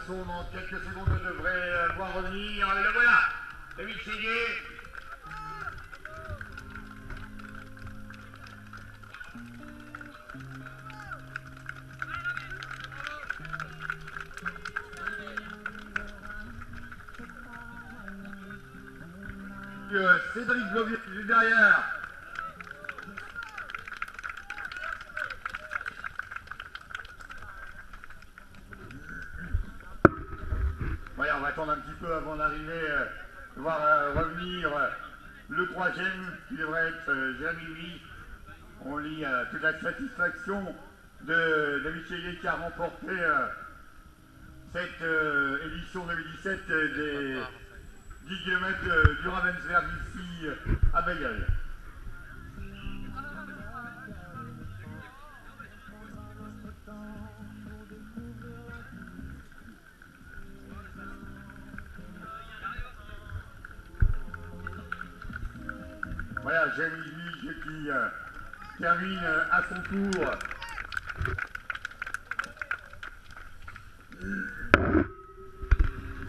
garçon, dans quelques secondes, devrait voir revenir. Le voilà, David Séguier. Cédric Glovier juste derrière. Voilà, on va attendre un petit peu avant d'arriver, de voir revenir le troisième qui devrait être Jérémy Louis. On lit toute la satisfaction de David Séguier qui a remporté cette édition 2017 des 10 km du Ravensberg ici à Bailleul. Voilà, Jérémy Louis qui termine à son tour.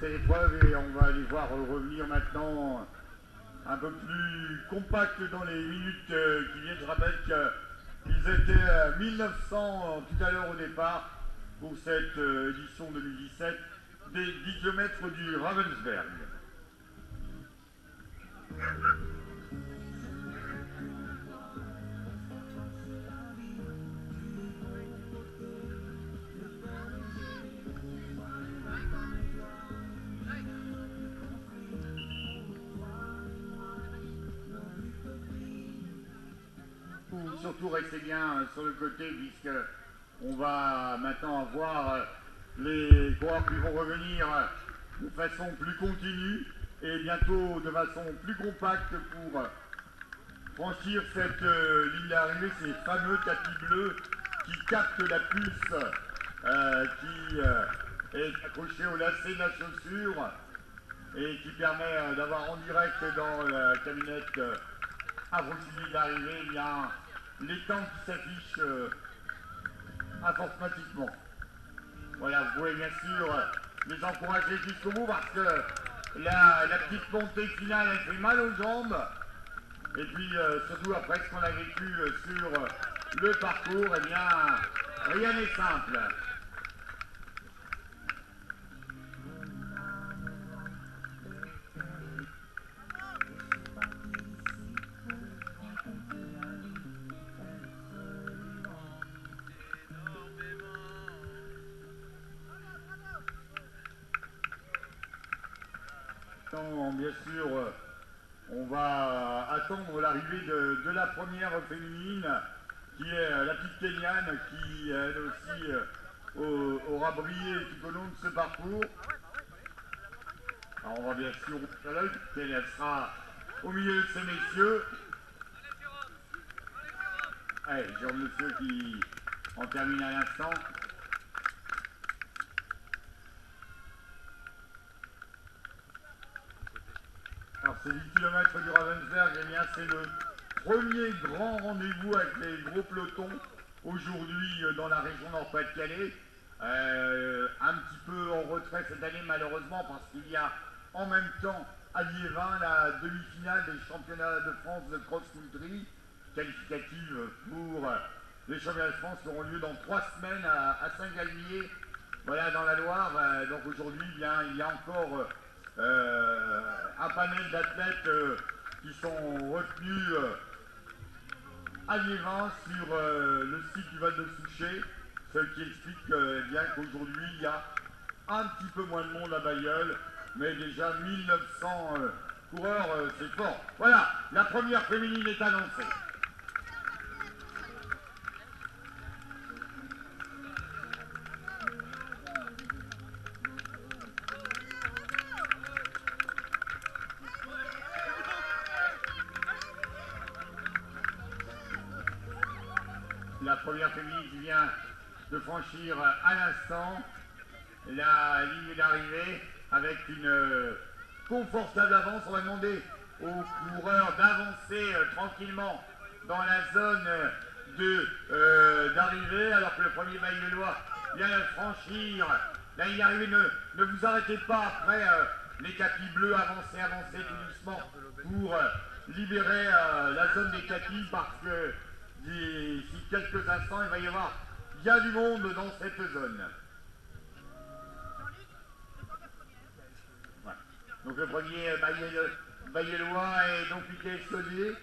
Cette épreuve et on va aller voir revenir maintenant un peu plus compact dans les minutes qui viennent. Je rappelle qu'ils étaient 1900 tout à l'heure au départ pour cette édition 2017 des 10 km du Ravensberg. Surtout restez bien sur le côté puisque on va maintenant avoir les coureurs qui vont revenir de façon plus continue et bientôt de façon plus compacte pour franchir cette ligne d'arrivée, ces fameux tapis bleus qui captent la pulse qui est accrochée au lacet de la chaussure et qui permet d'avoir en direct dans la camionnette à proximité d'arrivée les temps qui s'affichent informatiquement. Voilà, vous pouvez bien sûr les encourager jusqu'au bout parce que la petite montée finale elle fait mal aux jambes. Et puis surtout après ce qu'on a vécu sur le parcours, eh bien rien n'est simple. Bien sûr, on va attendre l'arrivée de la première féminine, qui est la petite Kenyane, qui elle aussi aura brillé tout au long de ce parcours. Alors on va bien sûr à l'œil, qu'elle sera au milieu de ces messieurs. Allez, Jérôme Monsieur qui en termine à l'instant. Alors ces 10 km du Ravensberg, eh bien c'est le premier grand rendez-vous avec les gros pelotons aujourd'hui dans la région Nord-Pas-de-Calais. Un petit peu en retrait cette année malheureusement parce qu'il y a en même temps à Liévin la demi-finale des championnats de France de cross-country qualificative pour les championnats de France qui auront lieu dans 3 semaines à Saint-Galmier, voilà dans la Loire. Donc aujourd'hui bien il y a encore un panel d'athlètes qui sont retenus à Liévin sur le site du Val de Souchet, ce qui explique bien qu'aujourd'hui il y a un petit peu moins de monde à Bailleul, mais déjà 1900 coureurs, c'est fort. Voilà, la première féminine est annoncée. La première féminine qui vient de franchir à l'instant la ligne d'arrivée avec une confortable avance. On va demander aux coureurs d'avancer tranquillement dans la zone d'arrivée alors que le premier bailleullois vient de franchir la ligne d'arrivée, ne vous arrêtez pas après les tapis bleus, avancez, avancez tout doucement pour libérer la zone des tapis parce que d'ici quelques instants, il va y avoir bien du monde dans cette zone. Voilà. Donc le premier Baillois et donc Michael Solier.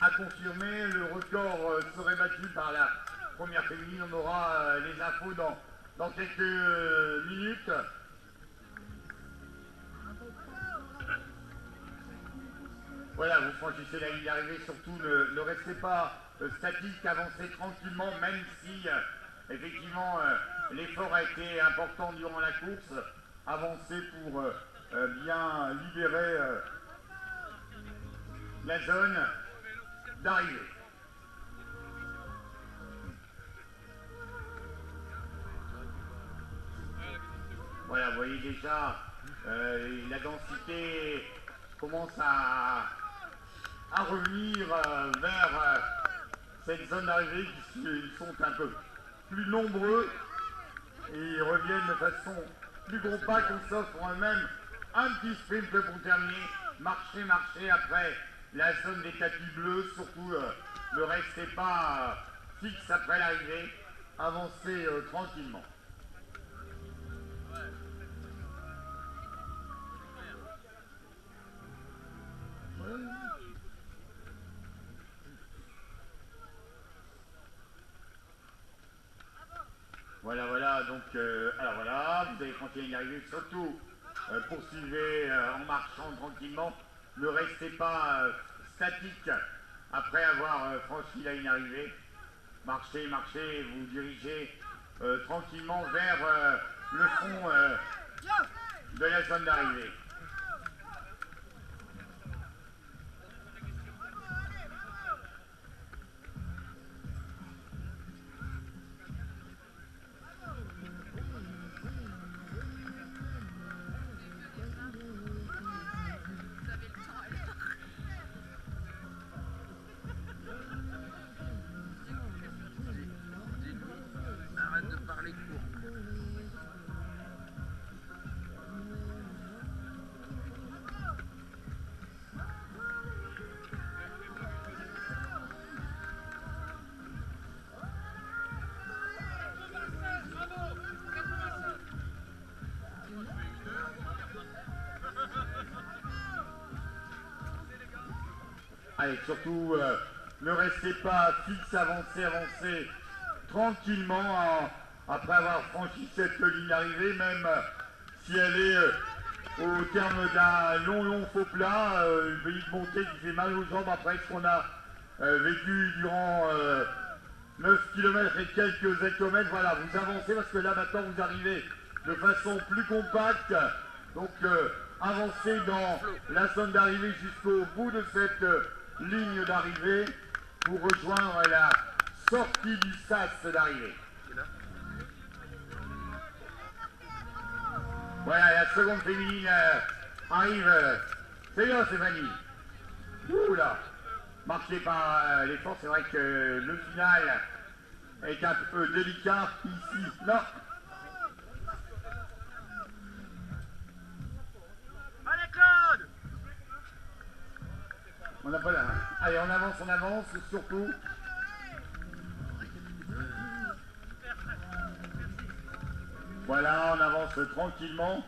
À confirmer, le record serait battu par la première féminine. On aura les infos dans quelques minutes. Voilà, vous franchissez la ligne d'arrivée, surtout ne restez pas statique, avancez tranquillement, même si effectivement l'effort a été important durant la course. Avancez pour bien libérer la zone d'arrivée. Voilà, vous voyez déjà la densité commence à revenir vers cette zone d'arrivée qui sont un peu plus nombreux et ils reviennent de façon plus compacte. On s'offre même un petit sprint pour terminer. Marchez, marchez après la zone des tapis bleus. Surtout ne restez pas fixe après l'arrivée. Avancez tranquillement. Voilà, voilà, donc, alors voilà, vous avez continué d'arriver, surtout poursuivez en marchant tranquillement, ne restez pas statique après avoir franchi la ligne d'arrivée, marchez, marchez, vous dirigez tranquillement vers le fond de la zone d'arrivée. Allez, surtout, ne restez pas fixe, avancez, avancez tranquillement après avoir franchi cette ligne d'arrivée, même si elle est au terme d'un long faux plat, une petite montée qui fait mal aux jambes après ce qu'on a vécu durant 9 km et quelques hectomètres. Voilà, vous avancez parce que là maintenant vous arrivez de façon plus compacte, donc avancez dans la zone d'arrivée jusqu'au bout de cette ligne d'arrivée pour rejoindre la sortie du sas d'arrivée. Voilà, la seconde féminine arrive. C'est là, Stéphanie. Ouh là, marqué par l'effort, c'est vrai que le final est un peu délicat ici. Non. Allez, Claude! On n'a pas là. Allez, on avance, surtout. Voilà, on avance tranquillement.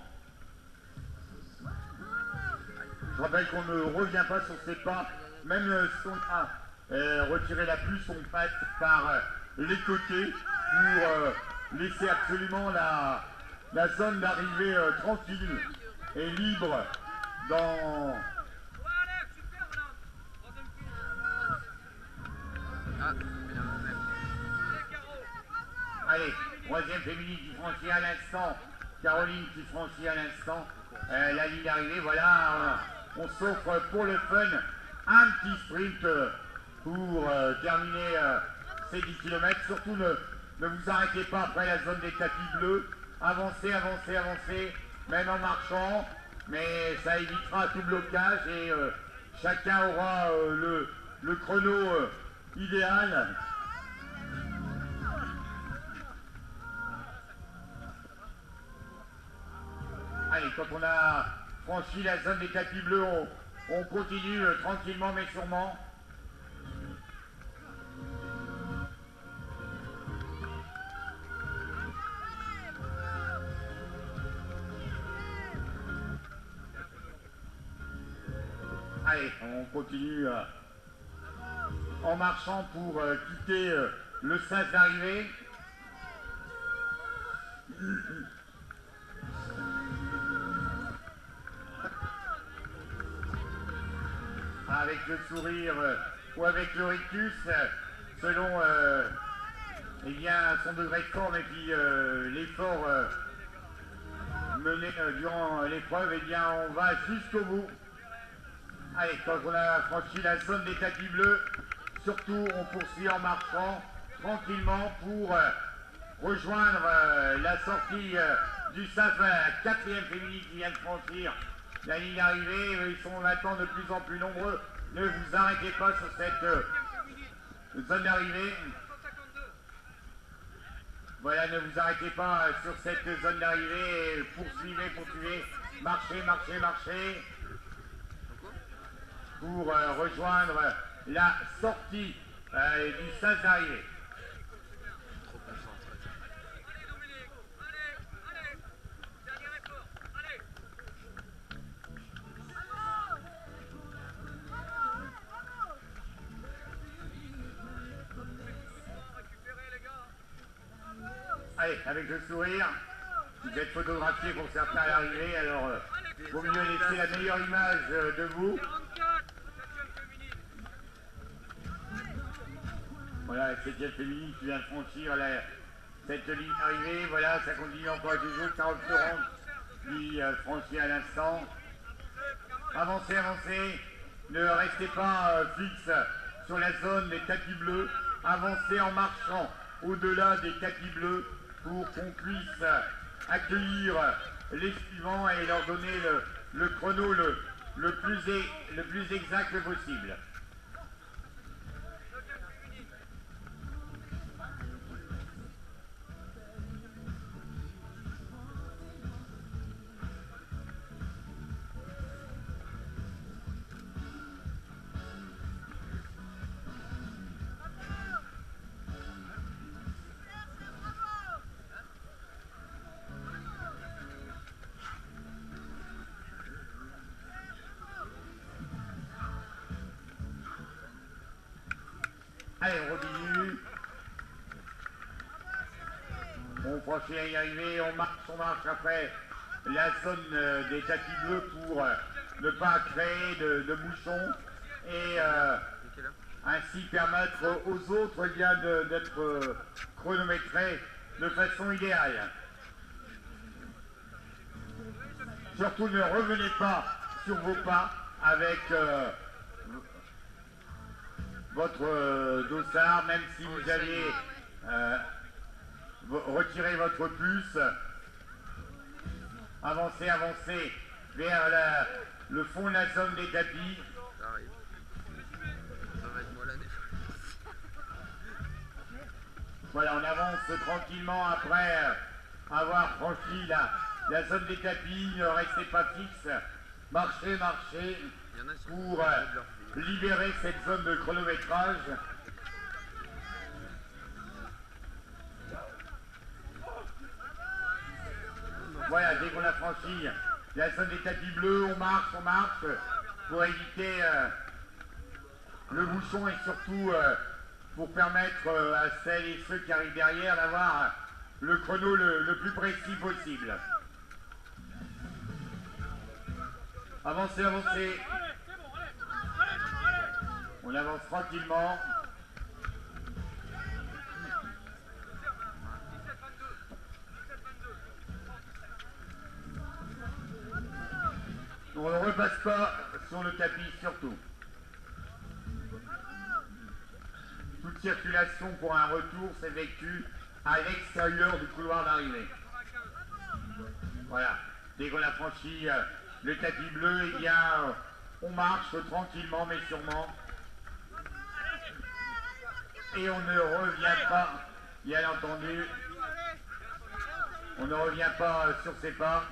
Je rappelle qu'on ne revient pas sur ses pas, même si on a retiré la puce, on passe par les côtés pour laisser absolument la zone d'arrivée tranquille et libre dans... Allez, troisième féminine qui franchit à l'instant, Caroline qui franchit à l'instant la ligne d'arrivée. Voilà, on s'offre pour le fun un petit sprint pour terminer ces 10 km. Surtout ne vous arrêtez pas après la zone des tapis bleus. Avancez, avancez, avancez, même en marchant. mais ça évitera tout blocage et chacun aura le chrono idéal. Allez, quand on a franchi la zone des tapis bleus, on continue tranquillement mais sûrement. Allez, on continue en marchant pour quitter le sas d'arrivée. Avec le sourire ou avec le rictus, selon eh bien, son degré de forme et puis l'effort mené durant l'épreuve, eh bien, on va jusqu'au bout. Allez, quand on a franchi la zone des tapis bleus, surtout on poursuit en marchant tranquillement pour rejoindre la sortie du sas, la 4e féminine qui vient de franchir la ligne d'arrivée. Ils sont maintenant de plus en plus nombreux. Ne vous arrêtez pas sur cette zone d'arrivée. Voilà, ne vous arrêtez pas sur cette zone d'arrivée. Poursuivez, poursuivez. Marchez, marchez, marchez. Pour rejoindre la sortie du sas d'arrivée. Allez, avec le sourire, vous êtes photographié pour certains à l'arrivée, alors vaut mieux laisser la meilleure image de vous. Voilà, la 7e féminine qui vient de franchir cette ligne d'arrivée. Voilà, ça continue encore avec les autres 40 secondes qui franchit à l'instant. Avancez, avancez. Ne restez pas fixe sur la zone des tapis bleus. Avancez en marchant au-delà des tapis bleus pour qu'on puisse accueillir les suivants et leur donner le chrono le plus exact possible. Allez, on continue. On franchit à y arriver, on marche après la zone des tapis bleus pour ne pas créer de bouchons et ainsi permettre aux autres d'être chronométrés de façon idéale. Surtout ne revenez pas sur vos pas avec votre dossard, même si vous avez retiré votre puce. Avancez, avancez vers le fond de la zone des tapis. Ça arrive. Ça va être moi là des fois. Voilà, on avance tranquillement après avoir franchi la zone des tapis. Ne restez pas fixe. Marchez, marchez pour libérer cette zone de chronométrage. Voilà, dès qu'on a franchi la zone des tapis bleus, on marche pour éviter le bouchon et surtout pour permettre à celles et ceux qui arrivent derrière d'avoir le chrono le plus précis possible. Avancez, avancez. On avance tranquillement. On ne repasse pas sur le tapis surtout. Toute circulation pour un retour s'effectue à l'extérieur du couloir d'arrivée. Voilà. Dès qu'on a franchi le tapis bleu, eh bien, on marche tranquillement mais sûrement. Et on ne revient pas, bien entendu, on ne revient pas sur ses pas.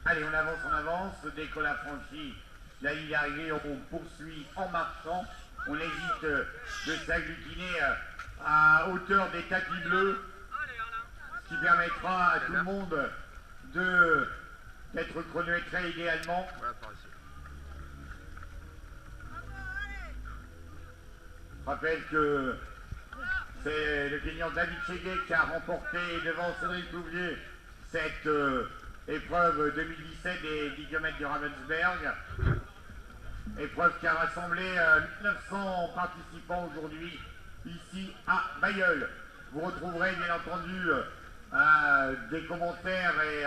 Allez, on avance, dès qu'on a franchi la ligne d'arrivée, on poursuit en marchant, on évite de s'agglutiner à hauteur des tapis bleus, ce qui permettra à tout le monde d'être chronométré idéalement. Voilà, par ici. Je rappelle que c'est le Kenyan David Chege qui a remporté devant Cédric Louvier cette épreuve 2017 des 10 km du Ravensberg. Épreuve qui a rassemblé 1900 participants aujourd'hui ici à Bailleul. Vous retrouverez bien entendu des commentaires et